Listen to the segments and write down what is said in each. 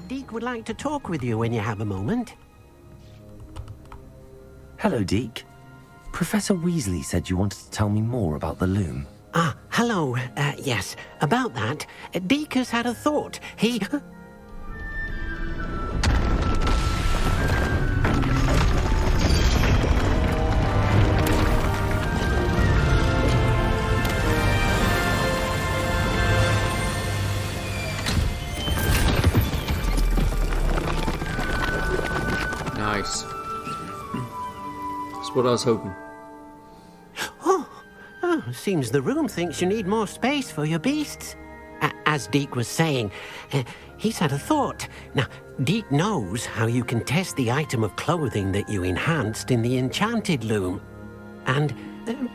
Deke would like to talk with you when you have a moment. Hello, Deke. Professor Weasley said you wanted to tell me more about the loom. Ah, hello. Yes, about that. Deke has had a thought. He... Nice. That's what I was hoping. Seems the room thinks you need more space for your beasts. As Deke was saying, he's had a thought. Now, Deke knows how you can test the item of clothing that you enhanced in the enchanted loom. And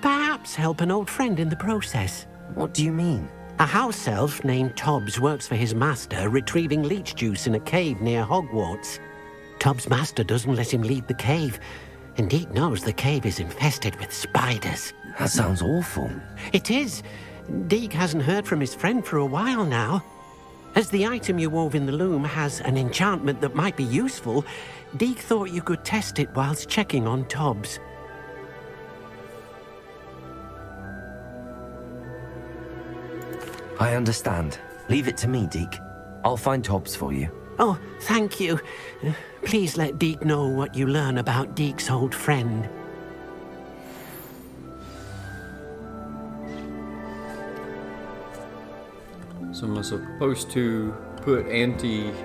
perhaps help an old friend in the process. What do you mean? A house elf named Tobbs works for his master, retrieving leech juice in a cave near Hogwarts. Tobbs' master doesn't let him leave the cave, and Deke knows the cave is infested with spiders. That sounds awful. It is. Deke hasn't heard from his friend for a while now. As the item you wove in the loom has an enchantment that might be useful, Deke thought you could test it whilst checking on Tobbs. I understand. Leave it to me, Deke. I'll find Tobbs for you. Oh, thank you. Please let Deke know what you learn about Deke's old friend. So am I supposed to put anti-spiders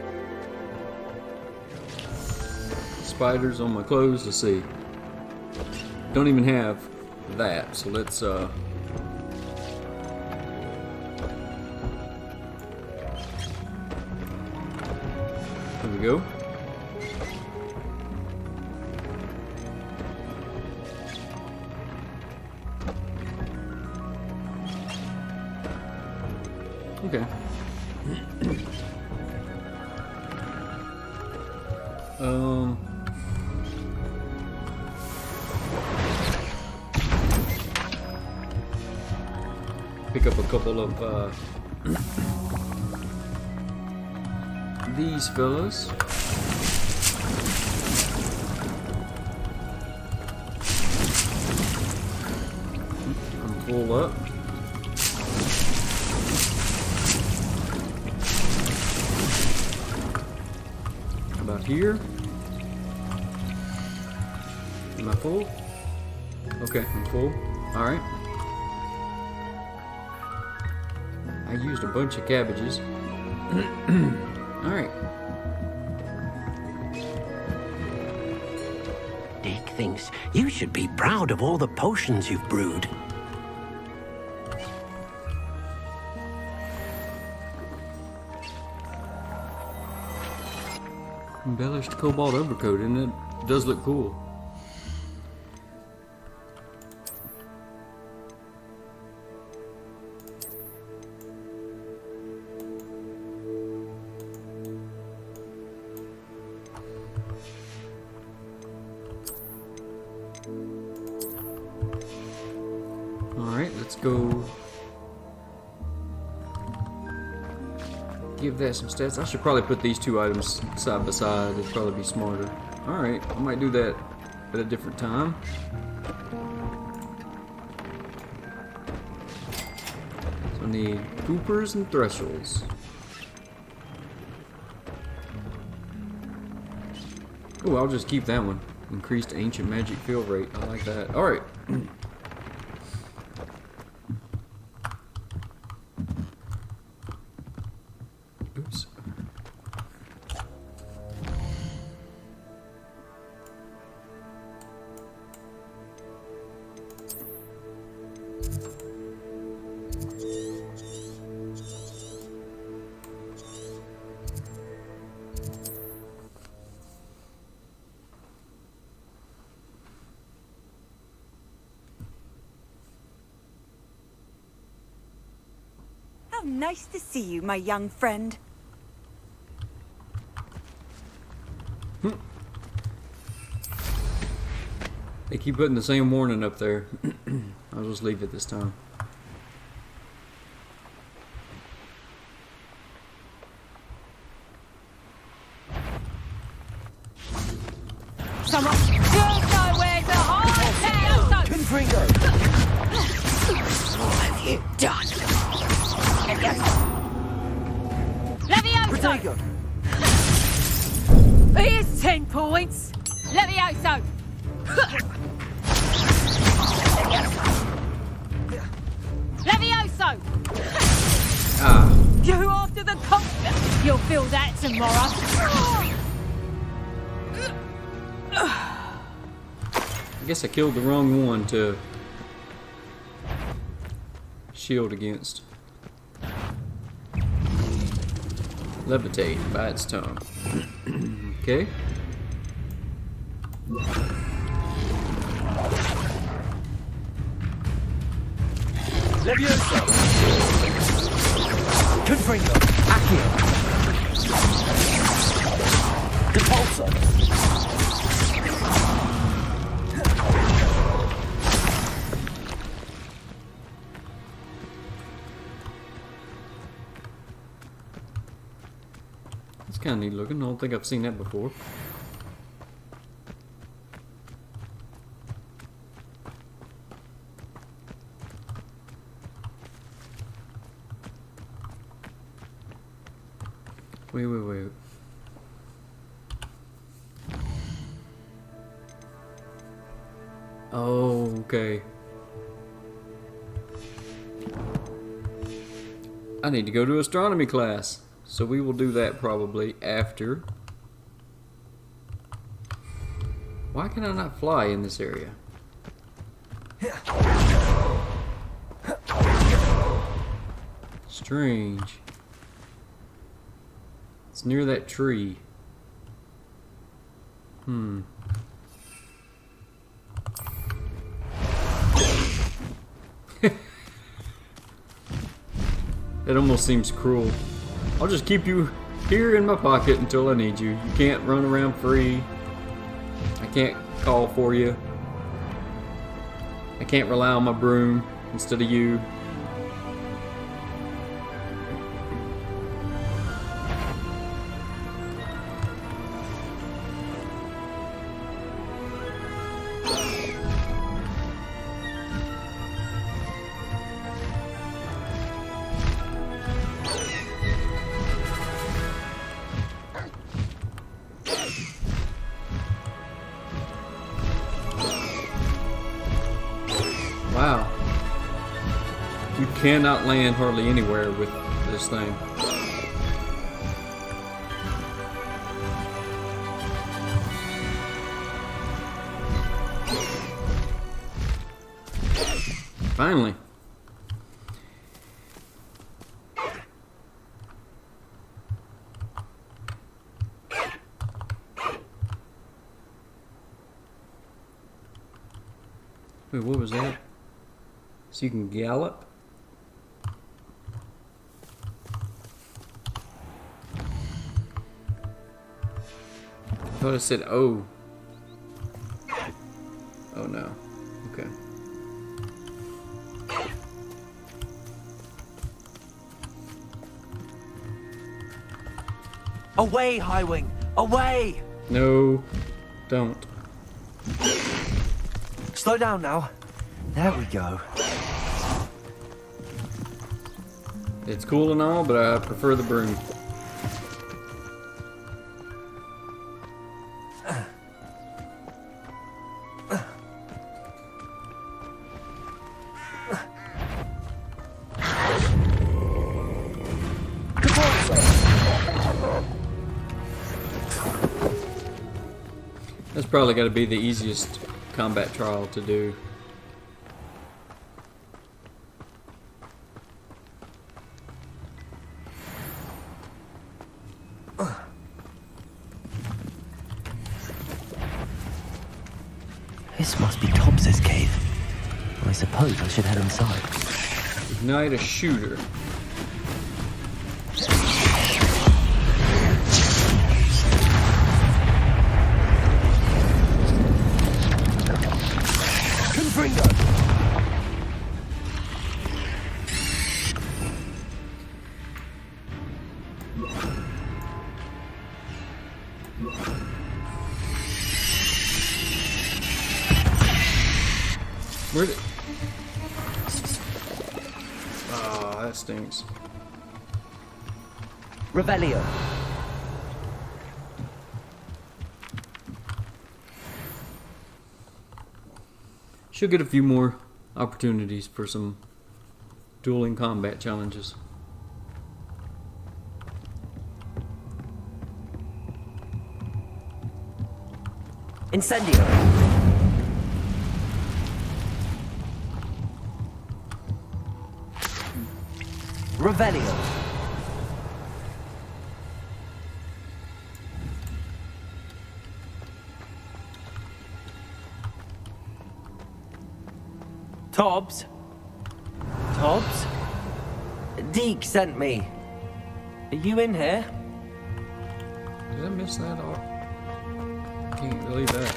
on my clothes? Let's see. Don't even have that, so let's there we go. Okay. Pick up a couple of these fellas. I'm full up. About here. Am I full? Okay, I'm full. Alright. I used a bunch of cabbages. Alright. Deke thinks you should be proud of all the potions you've brewed. Embellished cobalt overcoat, and it does look cool. Alright, let's go give that some stats. I should probably put these two items side by side. It'd probably be smarter. Alright, I might do that at a different time. So I need Coopers and Thresholds. Oh, I'll just keep that one. Increased ancient magic field rate. I like that. Alright. Oops. How nice to see you, my young friend. They keep putting the same warning up there. I'll just leave it this time. feel that tomorrow. I guess I killed the wrong one to shield against. Levitate by its tongue. Okay. Levioso! Confringo! Accio! Depulso! It's kind of neat looking. I don't think I've seen that before. Wait. Oh, okay. I need to go to astronomy class. So we will do that probably after. Why can I not fly in this area? Strange. It's near that tree. It almost seems cruel. I'll just keep you here in my pocket until I need you. You can't run around free. I can't call for you. I can't rely on my broom instead of you. Wow. You cannot land hardly anywhere with this thing. Finally. Wait, what was that? So you can gallop? I thought it said oh. Oh no. Okay. Away, Highwing! Away! No, don't. Slow down now. There we go. It's cool and all, but I prefer the broom. That's probably got to be the easiest combat trial to do. This must be Tobbs's cave. I suppose I should head inside. Ignite a shooter. Where'd it? Ah, that stinks. Revelio. Should get a few more opportunities for some dueling combat challenges. Incendio. Revelio. Tobbs? Tobbs? Deke sent me. Are you in here? Did I miss that off? Can't believe that.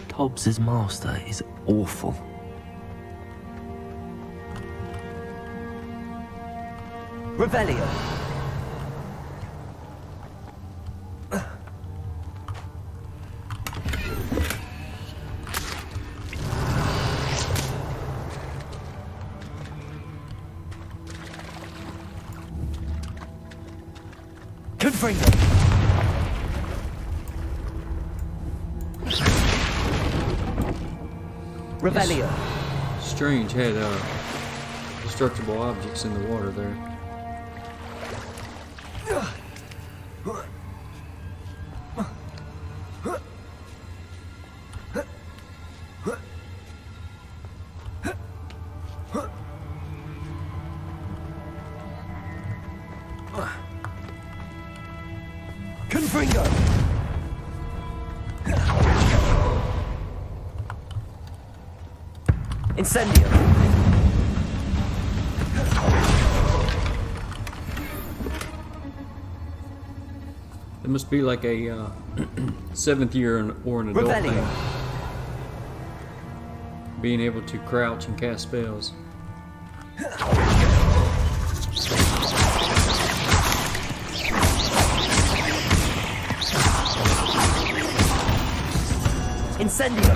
Tobbs's master is awful. Revelio. Confringo. Revelio. Strange had destructible objects in the water there. Confringo. Incendio. It must be like a 7th year or an adult Revelio. thing. Being able to crouch and cast spells. Incendio.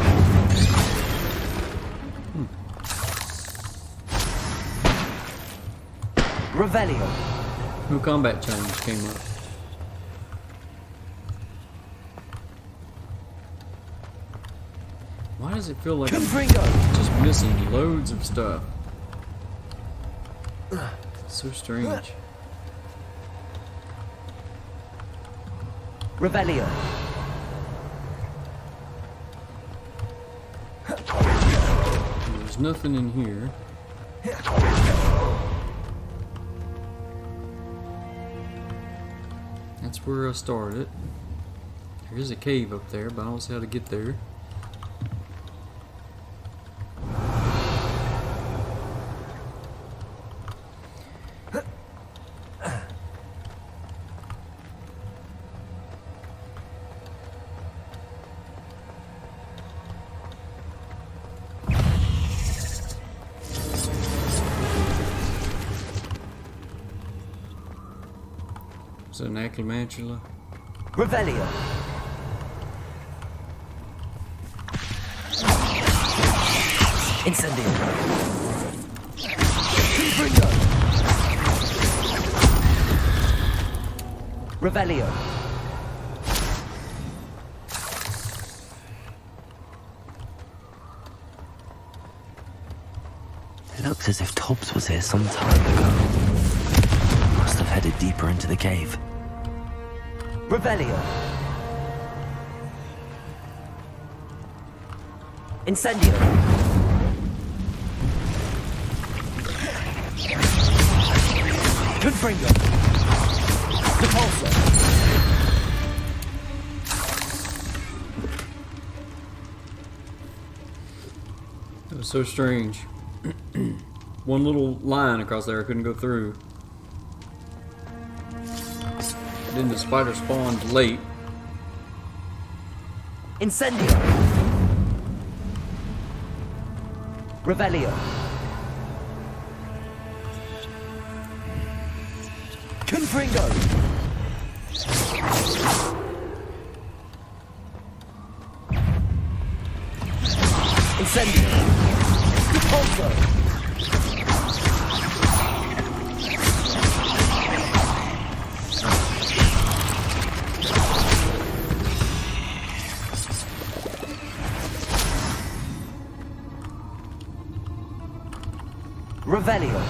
Revelio. No combat challenge came up. Why does it feel like I'm Confringo. just missing loads of stuff? So strange. Revelio. There's nothing in here. That's where I started. There is a cave up there, but I don't see how to get there. Is that an acclimantula? Revelio. Incendio. Confringo. Revelio. It looks as if Tobbs was here some time ago. Must have headed deeper into the cave. Revelio. Incendio. Confringo. Repulsor. That was so strange. One little line across there I couldn't go through. Then the spider spawned late. Incendio. Revelio. Confringo. Incendio. Repulsor. Revelio.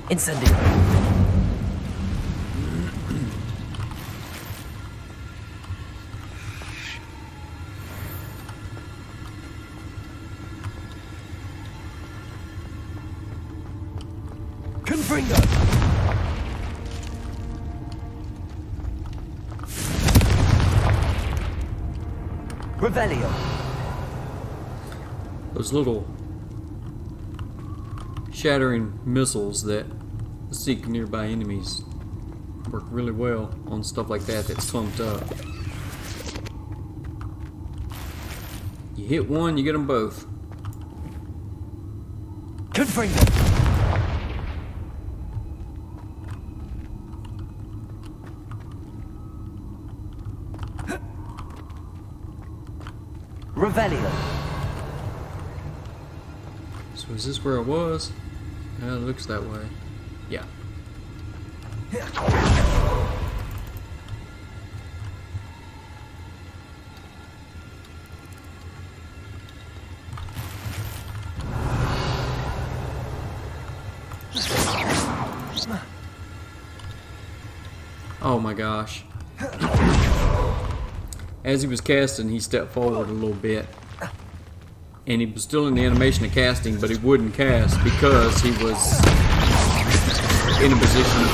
Incendio. Confringo. Revelio. Those little shattering missiles that seek nearby enemies work really well on stuff like that that's clumped up. You hit one, you get them both. Confringo. Revelio. So is this where I was? Yeah, it looks that way. Yeah. Oh my gosh. As he was casting, he stepped forward a little bit. And he was still in the animation of casting, but he wouldn't cast because he was in a position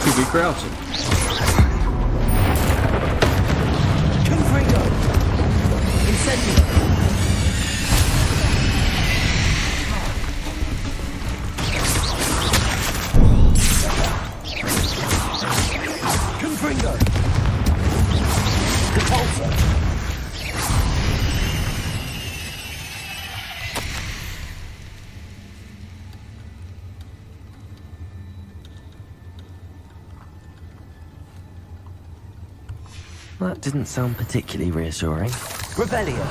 to be crouching. Confringo. Incendio. Confringo. Repulsor. That didn't sound particularly reassuring. Revelio.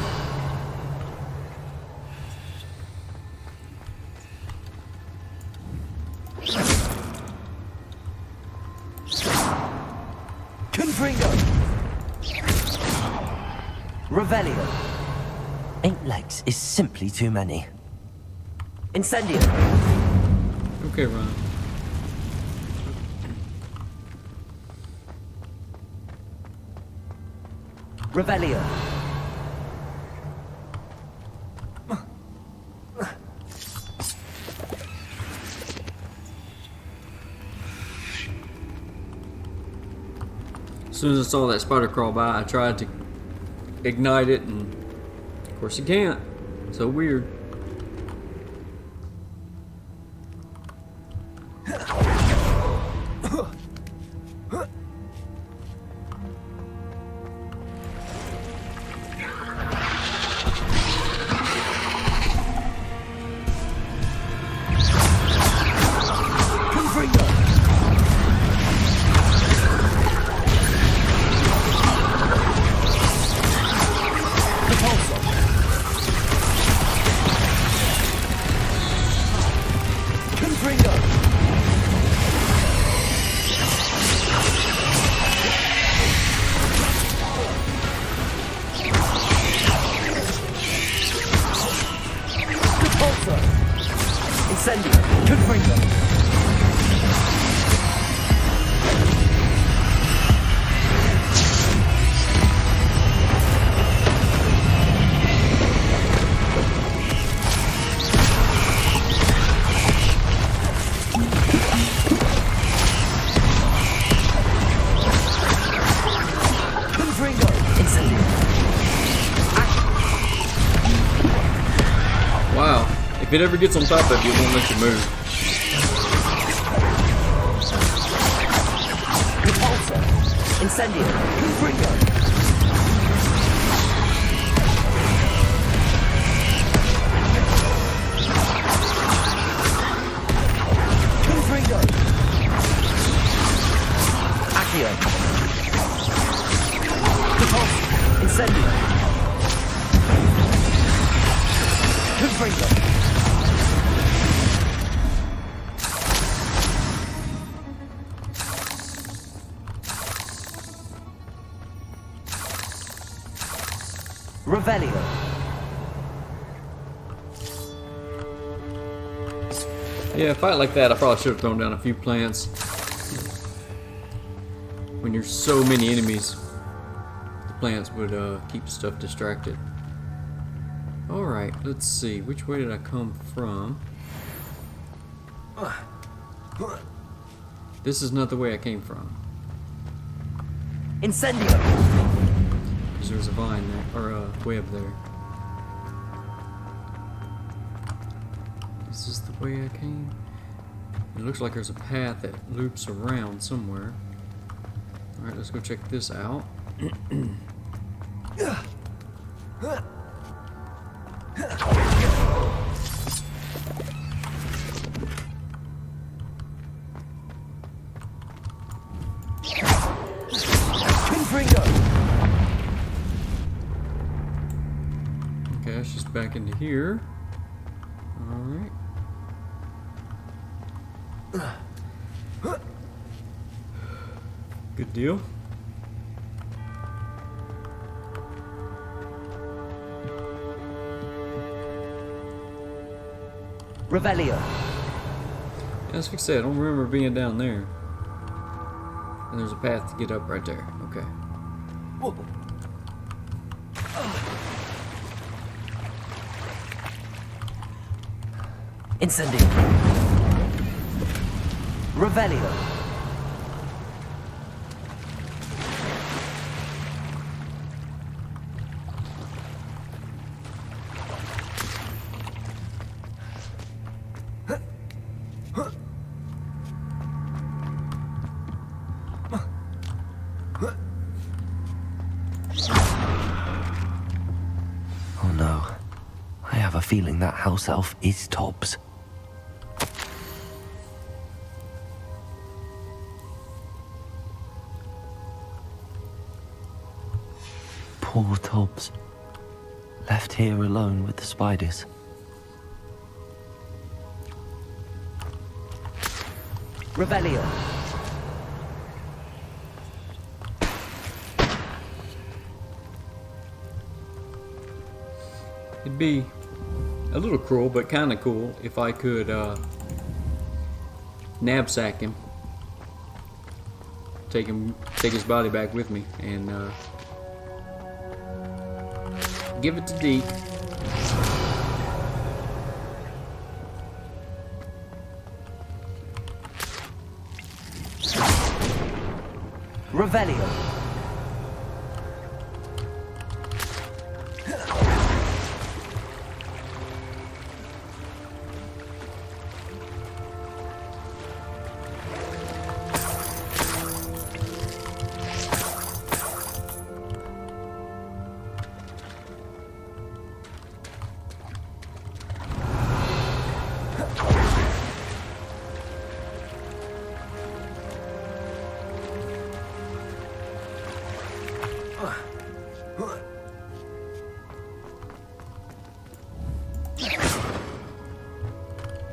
Confringo. Revelio. 8 legs is simply too many. Incendio. Okay, Ron. Revelio. As soon as I saw that spider crawl by, I tried to ignite it, and of course you can't. So weird. Wow, if it ever gets on top of you, it won't let you move. Repulsor. Incendio. Confringo. Confringo. Accio. Repulsor. Incendio. Confringo. Revelio. Yeah, a fight like that, I probably should have thrown down a few plants. When there's so many enemies, the plants would keep stuff distracted. Alright, let's see. Which way did I come from? This is not the way I came from. Incendio. Because there's a vine there, or a web there. Is this the way I came? It looks like there's a path that loops around somewhere. Alright, let's go check this out. Okay, that's just back into here. Alright. Good deal. Revelio. As we said, I don't remember being down there. And there's a path to get up right there. Okay. Incendio. Revelio. Oh no. I have a feeling that house elf is Tobbs. Poor Tobbs. Left here alone with the spiders. Revelio. It'd be a little cruel, but kind of cool if I could knapsack him, take his body back with me, and give it to Deke. Revelio.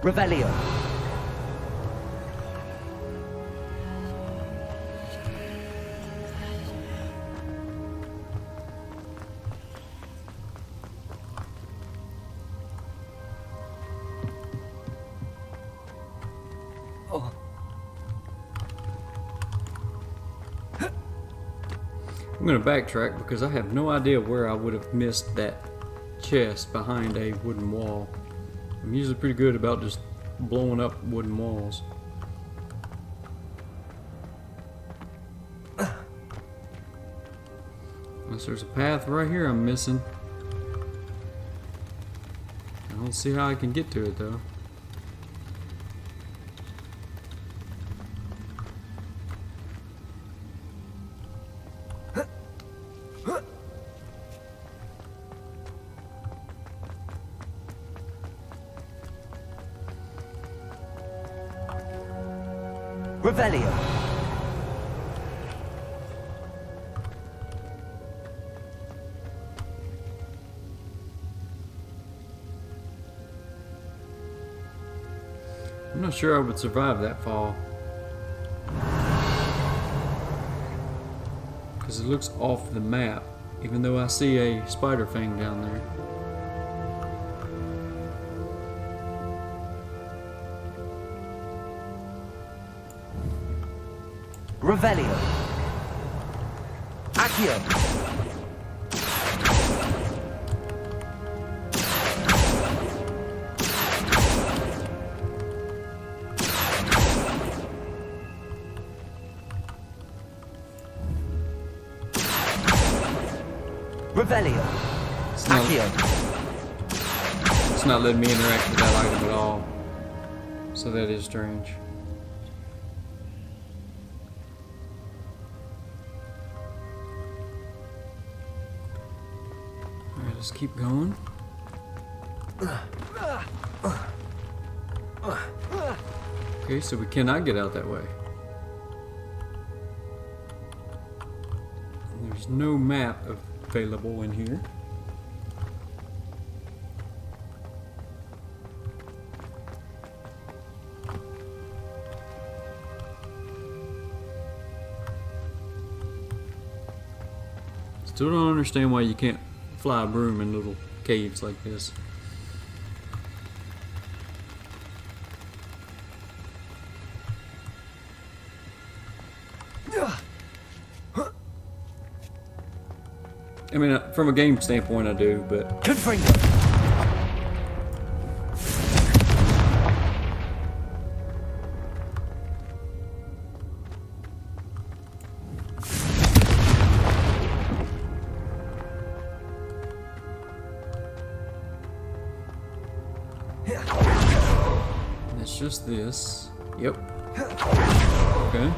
Revelio. I'm going to backtrack because I have no idea where I would have missed that chest behind a wooden wall. I'm usually pretty good about just blowing up wooden walls. Unless there's a path right here I'm missing. I don't see how I can get to it though. Revelio. I'm not sure I would survive that fall. Because it looks off the map. Even though I see a spider fang down there. Revelio. Accio. Revelio. Accio. It's not letting me interact with that item at all. So that is strange. Alright, let's keep going. Okay, so we cannot get out that way. And there's no map available in here. Still don't understand why you can't fly a broom in little caves like this. I mean, from a game standpoint, I do, but Confringo. it's just this. Yep. Okay.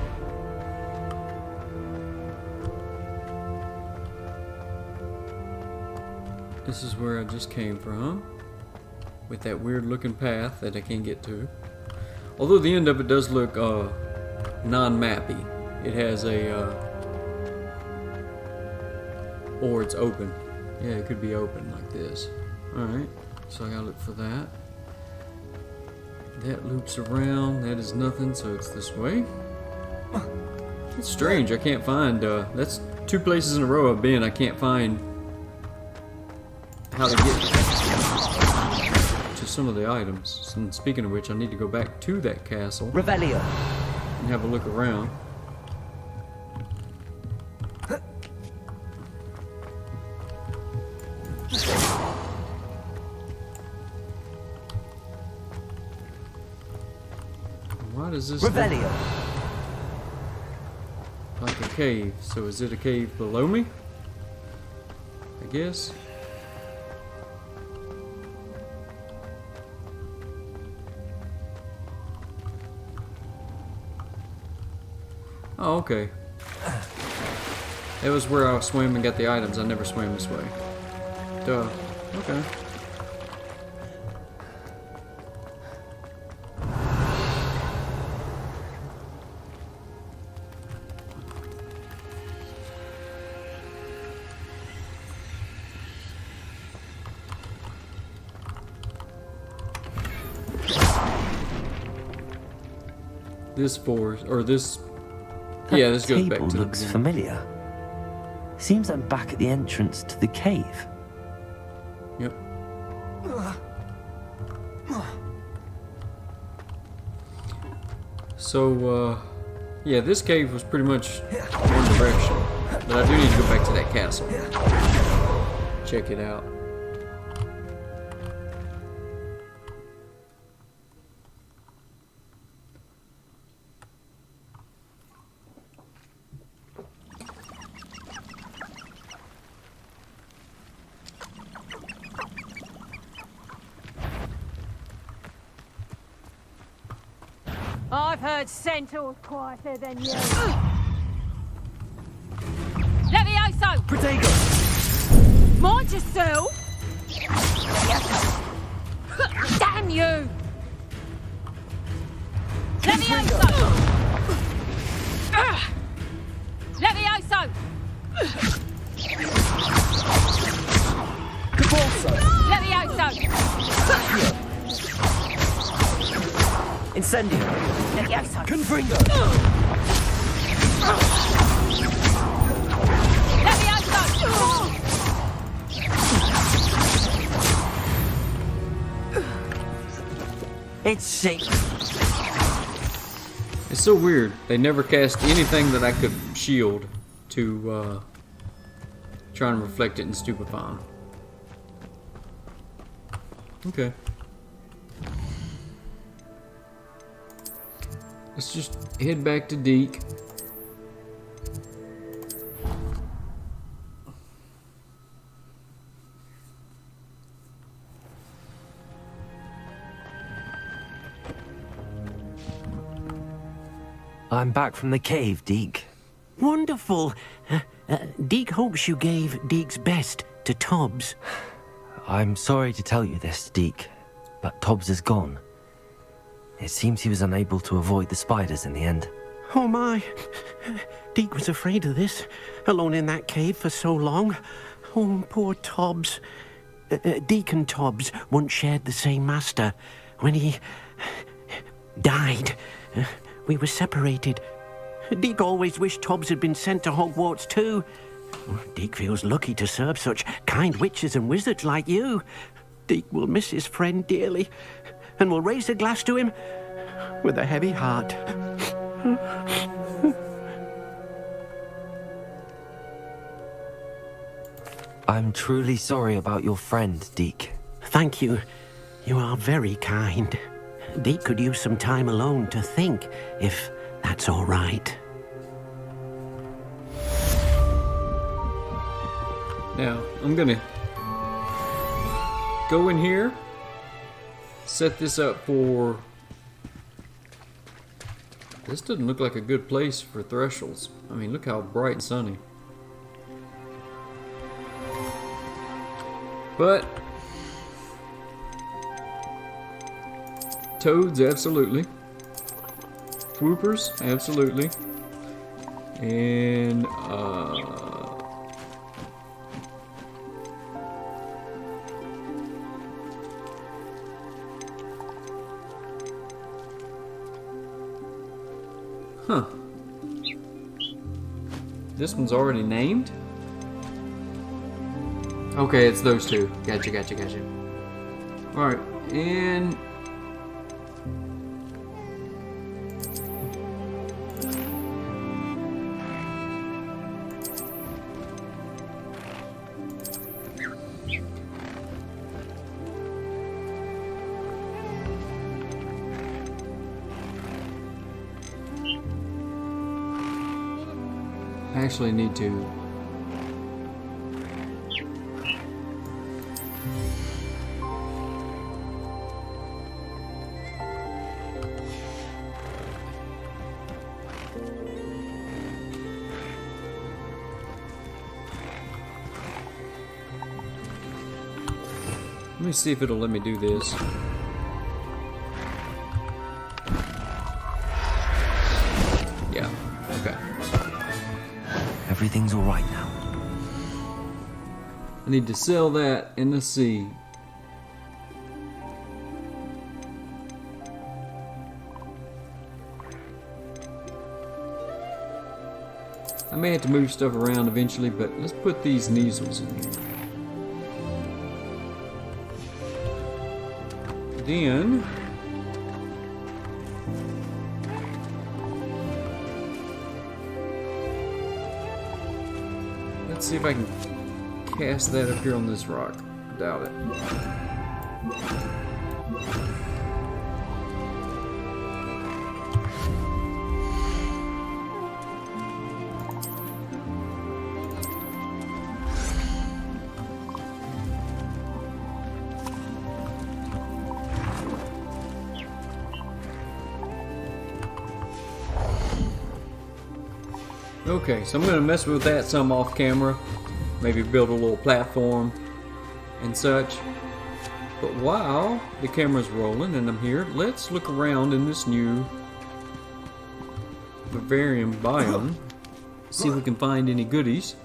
This is where I just came from, with that weird looking path that I can't get to. Although the end of it does look non-mappy. It has a, or it's open. Yeah, it could be open like this. Alright, so I gotta look for that. That loops around, that is nothing, so it's this way. It's strange, I can't find, that's 2 places in a row I've been, I can't find how to get to some of the items. And speaking of which, I need to go back to that castle Revelio. and have a look around. Why does this look Revelio. like a cave? So is it a cave below me? I guess. Oh, okay. That was where I swam and got the items. I never swam this way. Duh. Okay. This forest, or this... Yeah, this goes back table to the looks beginning. familiar. Seems I'm back at the entrance to the cave. Yep. So, yeah, this cave was pretty much one direction. But I do need to go back to that castle. Check it out. I've heard centaurs quieter than you. Levioso! Protego. Mind yourself! Damn you! Levioso! Levioso! Cabalso. Levioso! Incendio. Levioso! Confringo. Levioso! It's safe. It's so weird. They never cast anything that I could shield to try and reflect it and stupefy him. Okay. Let's just head back to Deke. I'm back from the cave, Deke. Wonderful. Deke hopes you gave Deke's best to Tobbs. I'm sorry to tell you this, Deke, but Tobbs is gone. It seems he was unable to avoid the spiders in the end. Oh my. Deke was afraid of this, alone in that cave for so long. Oh, poor Tobbs. Deke and Tobbs once shared the same master. When he died, we were separated. Deke always wished Tobbs had been sent to Hogwarts too. Deke feels lucky to serve such kind witches and wizards like you. Deke will miss his friend dearly, and will raise a glass to him with a heavy heart. I'm truly sorry about your friend, Deke. Thank you. You are very kind. Deke could use some time alone to think, if that's all right. Now, I'm gonna go in here, set this up for... This doesn't look like a good place for thresholds. I mean, look how bright and sunny. But toads, absolutely. Swoopers, absolutely. And huh. This one's already named? Okay, it's those two. Gotcha. Alright, and... I actually need to... Let me see if it'll let me do this. Yeah, okay. Everything's all right now. I need to sell that, and let's see. I may have to move stuff around eventually, but let's put these measles in here. Then let's see if I can cast that up here on this rock. Doubt it. Okay, so I'm going to mess with that some off camera. Maybe build a little platform and such. But while the camera's rolling and I'm here, let's look around in this new vivarium biome. See if we can find any goodies.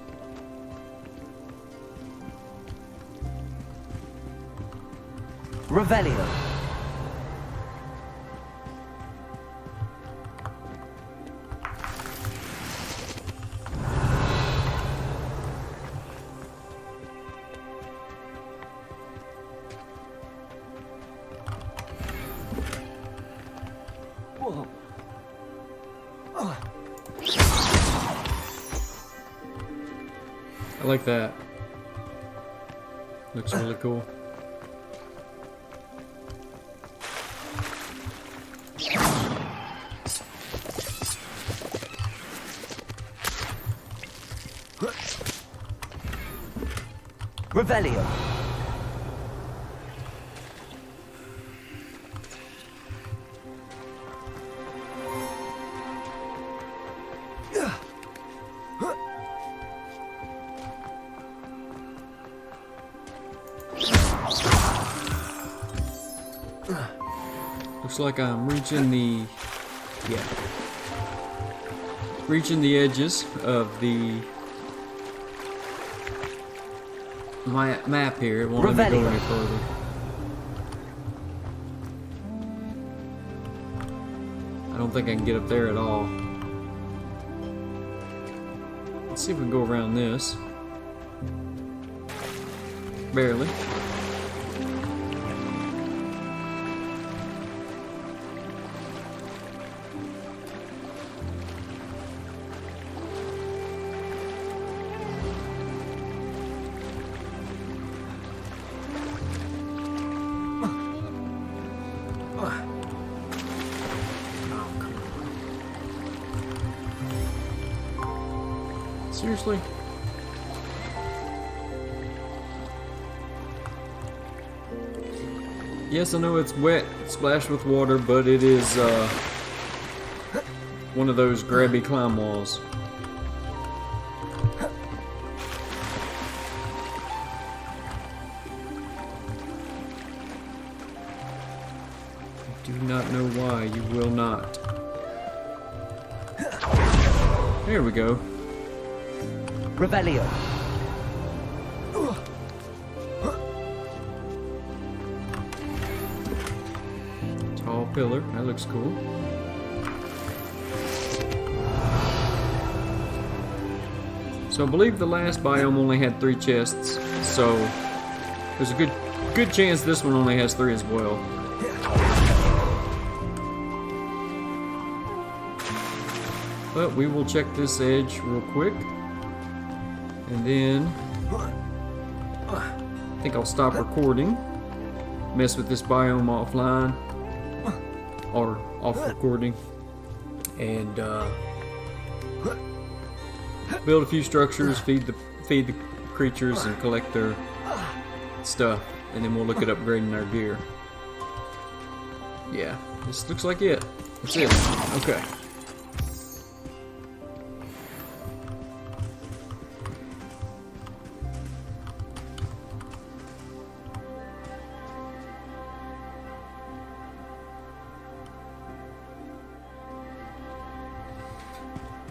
Revelio. I like that. Looks really cool. Revelio. Looks like I'm reaching the, reaching the edges of the map here. It won't let me go any further. I don't think I can get up there at all. Let's see if we can go around this. Barely. Seriously? Yes, I know it's wet, splashed with water, but it is one of those grabby climb walls. I do not know why you will not. There we go. Revelio. Tall pillar, that looks cool. So I believe the last biome only had 3 chests, so there's a good chance this one only has 3 as well. But we will check this edge real quick. And then I think I'll stop recording, mess with this biome offline, or off recording, and build a few structures, feed the creatures, and collect their stuff, and then we'll look at upgrading our gear. Yeah, this looks like it. That's it. Okay.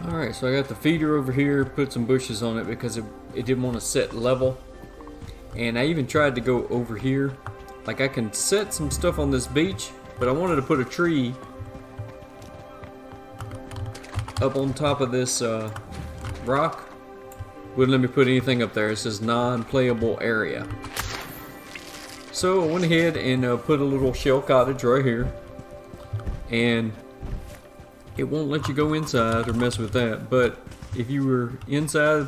Alright, so I got the feeder over here, put some bushes on it because it didn't want to set level. And I even tried to go over here. Like, I can set some stuff on this beach, but I wanted to put a tree up on top of this rock. Wouldn't let me put anything up there. It says non-playable area. So I went ahead and put a little shell cottage right here. And it won't let you go inside or mess with that, but if you were inside,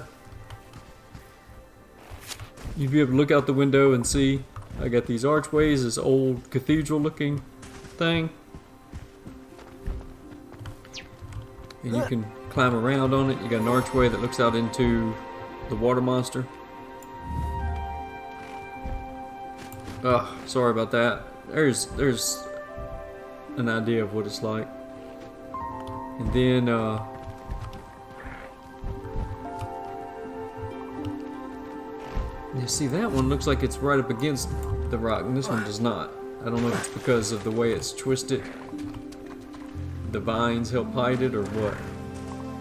you'd be able to look out the window and see I got these archways, this old cathedral looking thing, and you can climb around on it. You got an archway that looks out into the water monster. Oh, sorry about that. There's an idea of what it's like. And then, you see that one looks like it's right up against the rock, and this one does not. I don't know if it's because of the way it's twisted. The vines help hide it, or what.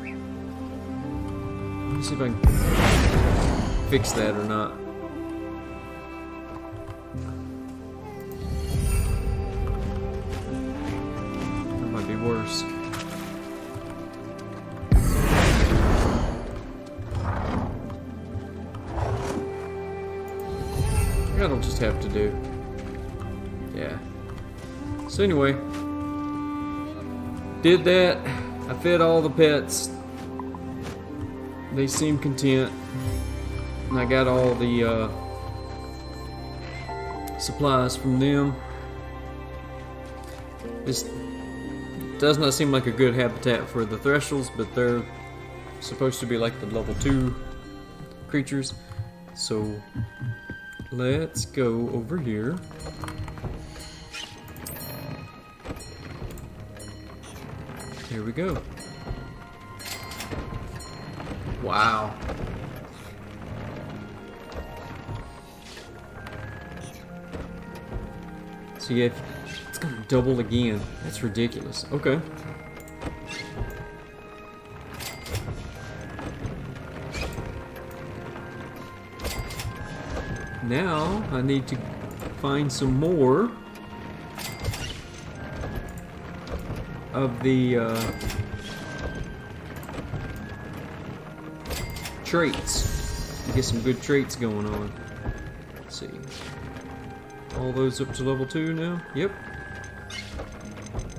Let me see if I can fix that or not. That might be worse. That'll just have to do. Yeah. So anyway, did that. I fed all the pets. They seem content. And I got all the supplies from them. This does not seem like a good habitat for the Thresholds, but they're supposed to be like the level 2 creatures. So let's go over here. Here we go. Wow. So yeah, it's gonna double again. That's ridiculous. Okay. Now I need to find some more of the traits. Get some good traits going on. Let's see. All those up to level 2 now? Yep.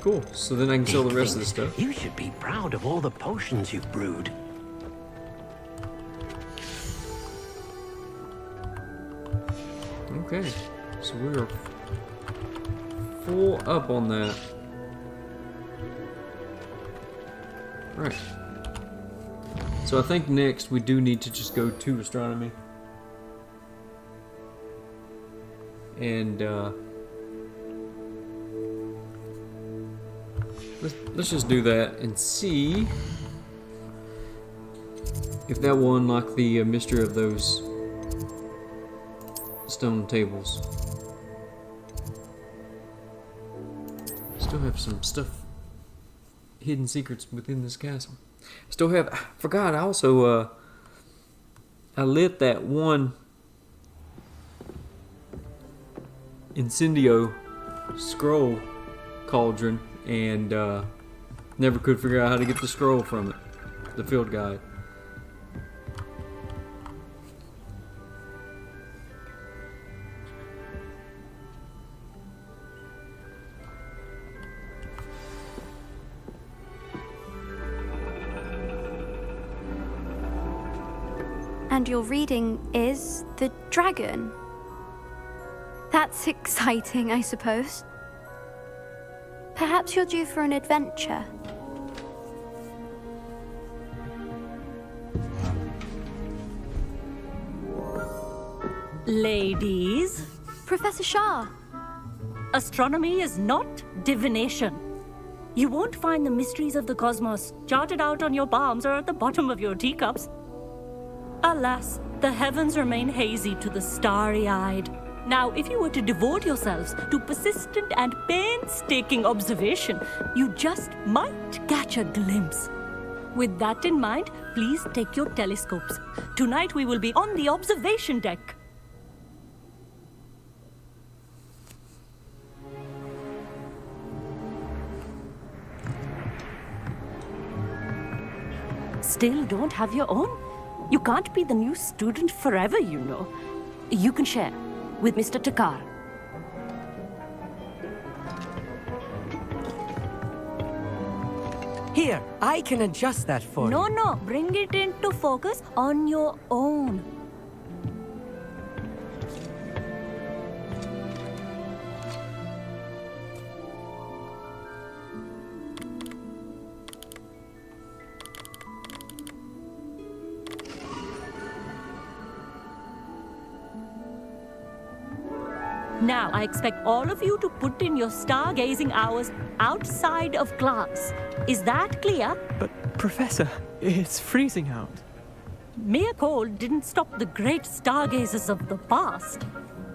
Cool. So then I can sell the rest of the stuff. You should be proud of all the potions you've brewed. Okay. So we're full up on that. Right. So I think next we do need to just go to astronomy. And let's just do that and see if that will unlock the mystery of those stone tables. Still have some stuff, hidden secrets within this castle. Still have, I forgot, I also I lit that one Incendio scroll cauldron and never could figure out how to get the scroll from it, the field guide. And your reading is the dragon. That's exciting, I suppose. Perhaps you're due for an adventure. Ladies, Professor Shah. astronomy is not divination. You won't find the mysteries of the cosmos charted out on your palms or at the bottom of your teacups. Alas, the heavens remain hazy to the starry-eyed. Now, if you were to devote yourselves to persistent and painstaking observation, you just might catch a glimpse. With that in mind, please take your telescopes. Tonight we will be on the observation deck. Still don't have your own? You can't be the new student forever, you know. You can share with Mr. Takar. Here, I can adjust that for you. No, bring it into focus on your own. Now, I expect all of you to put in your stargazing hours outside of class. Is that clear? But, Professor, it's freezing out. Mere cold didn't stop the great stargazers of the past.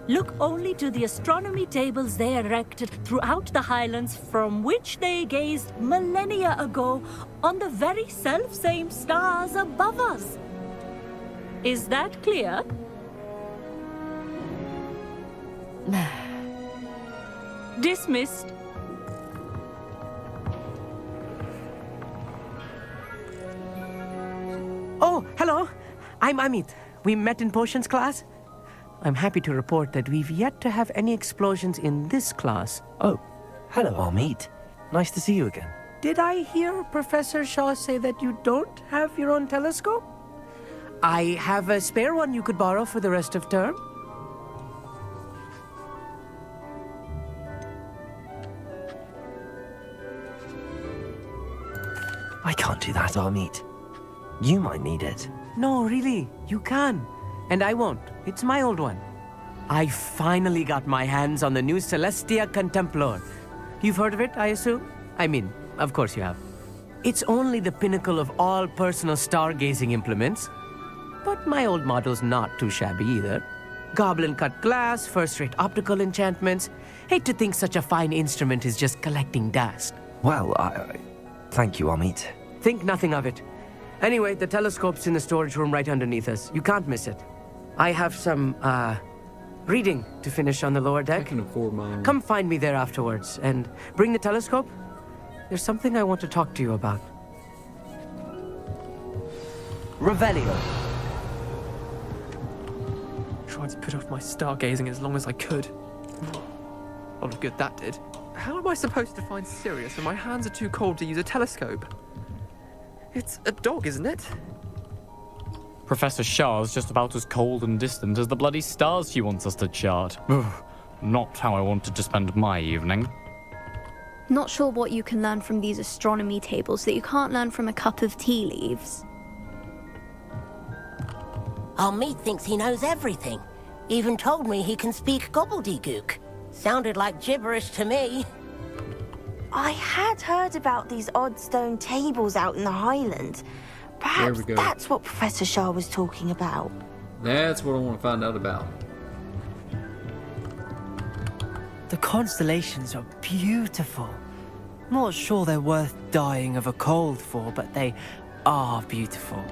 Look only to the astronomy tables they erected throughout the highlands from which they gazed millennia ago on the very self-same stars above us. Is that clear? Dismissed. Oh, hello. I'm Amit. We met in potions class. I'm happy to report that we've yet to have any explosions in this class. Oh, hello, Amit. Nice to see you again. Did I hear Professor Shaw say that you don't have your own telescope? I have a spare one you could borrow for the rest of term. I can't do that, Amit. You might need it. No, really, you can. And I won't. It's my old one. I finally got my hands on the new Celestia Contemplar. You've heard of it, I assume? I mean, of course you have. It's only the pinnacle of all personal stargazing implements. But my old model's not too shabby either. Goblin-cut glass, first-rate optical enchantments. Hate to think such a fine instrument is just collecting dust. Well, thank you, Amit. Think nothing of it. Anyway, the telescope's in the storage room right underneath us. You can't miss it. I have some, reading to finish on the lower I deck. can afford my own. Come find me there afterwards, and bring the telescope. There's something I want to talk to you about. Revelio. Tried to put off my stargazing as long as I could. A lot of good that did. How am I supposed to find Sirius when my hands are too cold to use a telescope? It's a dog, isn't it? Professor Shah's just about as cold and distant as the bloody stars she wants us to chart. Not how I wanted to spend my evening. Not sure what you can learn from these astronomy tables that you can't learn from a cup of tea leaves. Amit thinks he knows everything. Even told me he can speak gobbledygook. Sounded like gibberish to me. I had heard about these odd stone tables out in the Highlands. Perhaps we go. that's what Professor Shah was talking about. That's what I want to find out about. The constellations are beautiful. Not sure they're worth dying of a cold for, but they are beautiful.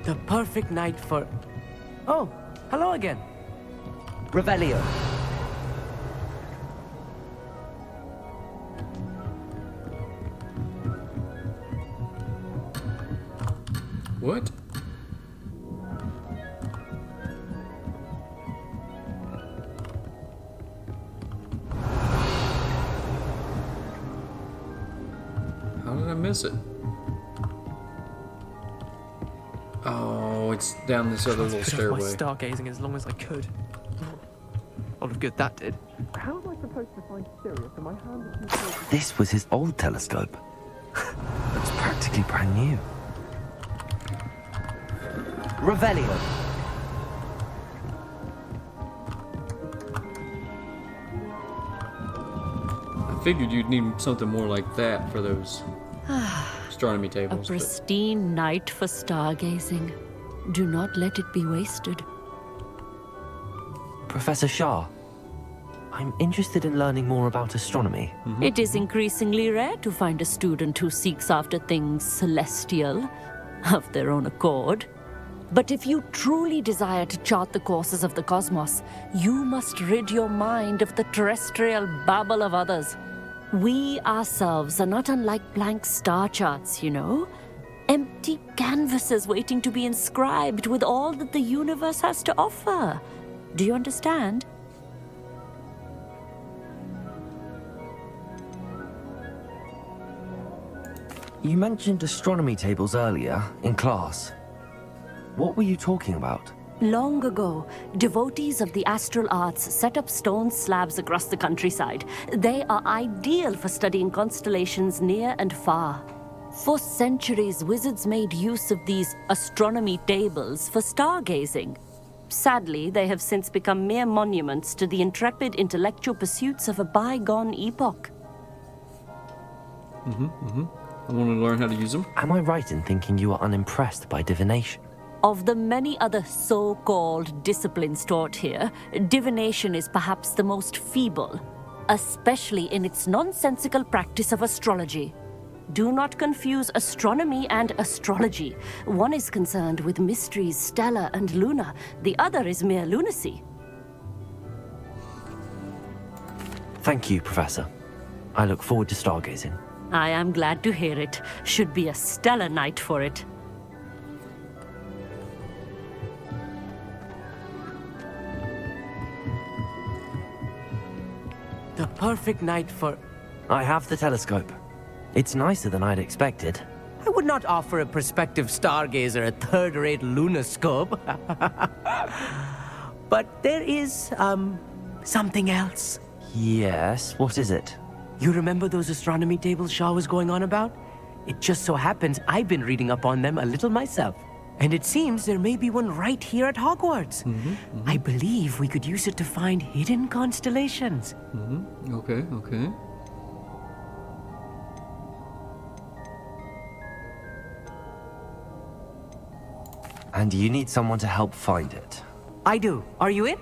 The perfect night for... Oh, hello again. Revelio. What? How did I miss it? Oh, it's down this other little Put off my stairway. stargazing as long as I could. A lot of good that did. How am I supposed to find Sirius when my hands are too cold? This was his old telescope. Looks practically brand new. Revelio. I figured you'd need something more like that for those astronomy A tables. but- pristine night for stargazing. Do not let it be wasted. Professor Shah, I'm interested in learning more about astronomy. It is increasingly rare to find a student who seeks after things celestial of their own accord. But if you truly desire to chart the courses of the cosmos, you must rid your mind of the terrestrial babble of others. We ourselves are not unlike blank star charts, you know. Empty canvases waiting to be inscribed with all that the universe has to offer. Do you understand? You mentioned astronomy tables earlier in class. What were you talking about? Long ago, devotees of the astral arts set up stone slabs across the countryside. They are ideal for studying constellations near and far. For centuries, wizards made use of these astronomy tables for stargazing. Sadly, they have since become mere monuments to the intrepid intellectual pursuits of a bygone epoch. I want to learn how to use them. Am I right in thinking you are unimpressed by divination? Of the many other so-called disciplines taught here, divination is perhaps the most feeble, especially in its nonsensical practice of astrology. Do not confuse astronomy and astrology. One is concerned with mysteries stellar and lunar, the other is mere lunacy. Thank you, Professor. I look forward to stargazing. I am glad to hear it. Should be a stellar night for it. The perfect night for... I have the telescope. It's nicer than I'd expected. I would not offer a prospective stargazer a third-rate lunoscope. But there is, something else. Yes, what is it? You remember those astronomy tables Shaw was going on about? It just so happens I've been reading up on them a little myself. And it seems there may be one right here at Hogwarts. I believe we could use it to find hidden constellations. Okay, okay. And you need someone to help find it. I do. Are you in?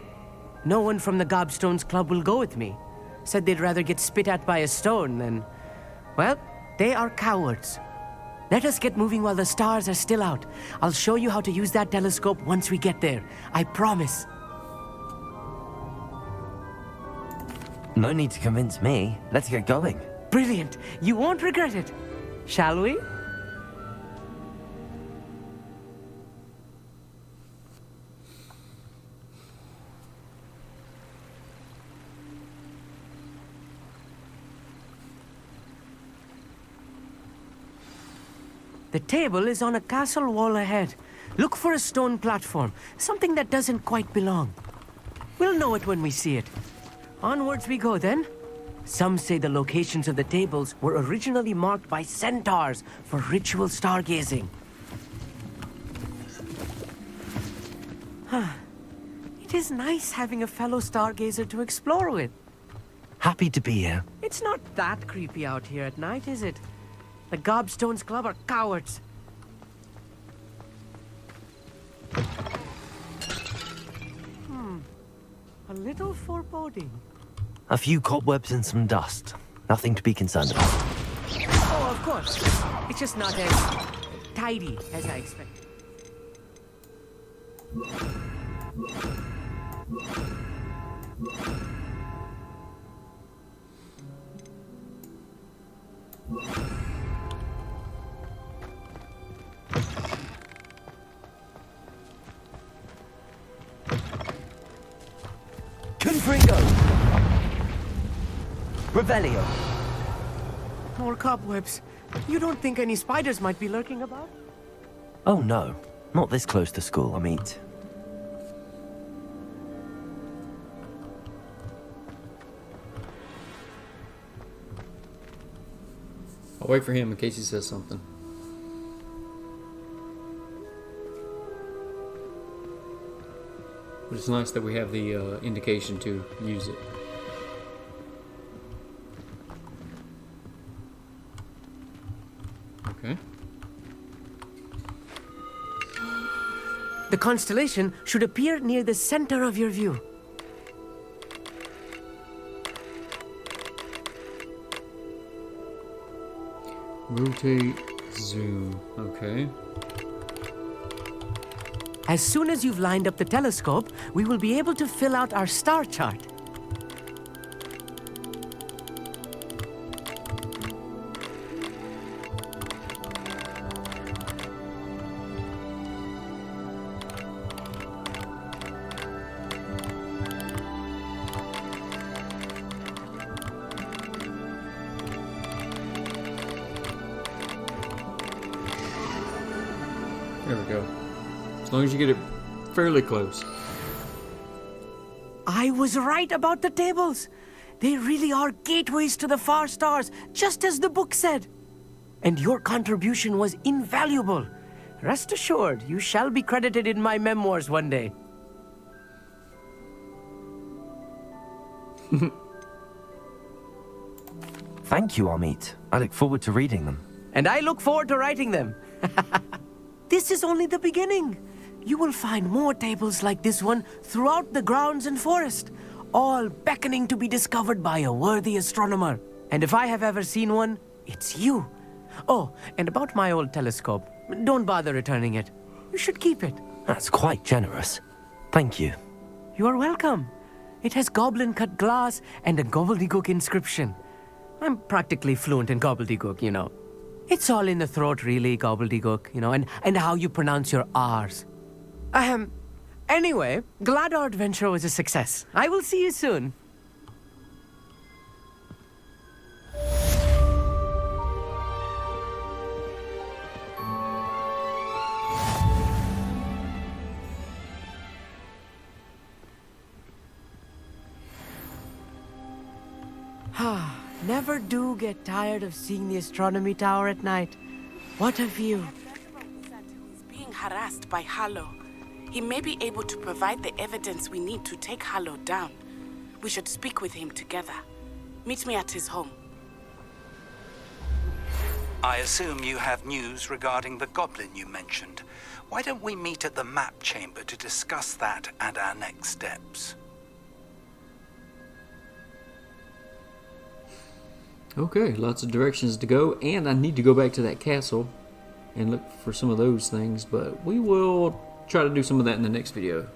No one from the Gobstones Club will go with me. Said they'd rather get spit at by a stone than... Well, they are cowards. Let us get moving while the stars are still out. I'll show you how to use that telescope once we get there. I promise. No need to convince me. Let's get going. Brilliant. You won't regret it. Shall we? The table is on a castle wall ahead. Look for a stone platform, something that doesn't quite belong. We'll know it when we see it. Onwards we go then. Some say the locations of the tables were originally marked by centaurs for ritual stargazing. It is nice having a fellow stargazer to explore with. Happy to be here. It's not that creepy out here at night, is it? The Gobstones Club are cowards. A little foreboding. A few cobwebs and some dust. Nothing to be concerned about. Oh, of course. It's just not as tidy as I expected. Confringo! Revelio! More cobwebs. You don't think any spiders might be lurking about? Oh no, not this close to school, I mean. I'll wait for him in case he says something. But it's nice that we have the indication to use it. Okay. The constellation should appear near the center of your view. Rotate, zoom. Okay. As soon as you've lined up the telescope, we will be able to fill out our star chart. There we go. As long as you get it fairly close. I was right about the tables. They really are gateways to the far stars, just as the book said. And your contribution was invaluable. Rest assured, you shall be credited in my memoirs one day. Thank you, Amit. I look forward to reading them. And I look forward to writing them. This is only the beginning. You will find more tables like this one throughout the grounds and forest, all beckoning to be discovered by a worthy astronomer. And if I have ever seen one, it's you. Oh, and about my old telescope, don't bother returning it. You should keep it. That's quite generous. Thank you. You are welcome. It has goblin-cut glass and a gobbledygook inscription. I'm practically fluent in gobbledygook, you know. It's all in the throat, really, gobbledygook, you know, and how you pronounce your R's. Anyway, glad our adventure was a success. I will see you soon. Never do get tired of seeing the astronomy tower at night. What a view. He's being harassed by Hallow. He may be able to provide the evidence we need to take Hallow down. We should speak with him together. Meet me at his home. I assume you have news regarding the goblin you mentioned. Why don't we meet at the map chamber to discuss that and our next steps? Okay, lots of directions to go, and I need to go back to that castle and look for some of those things, but we will try to do some of that in the next video.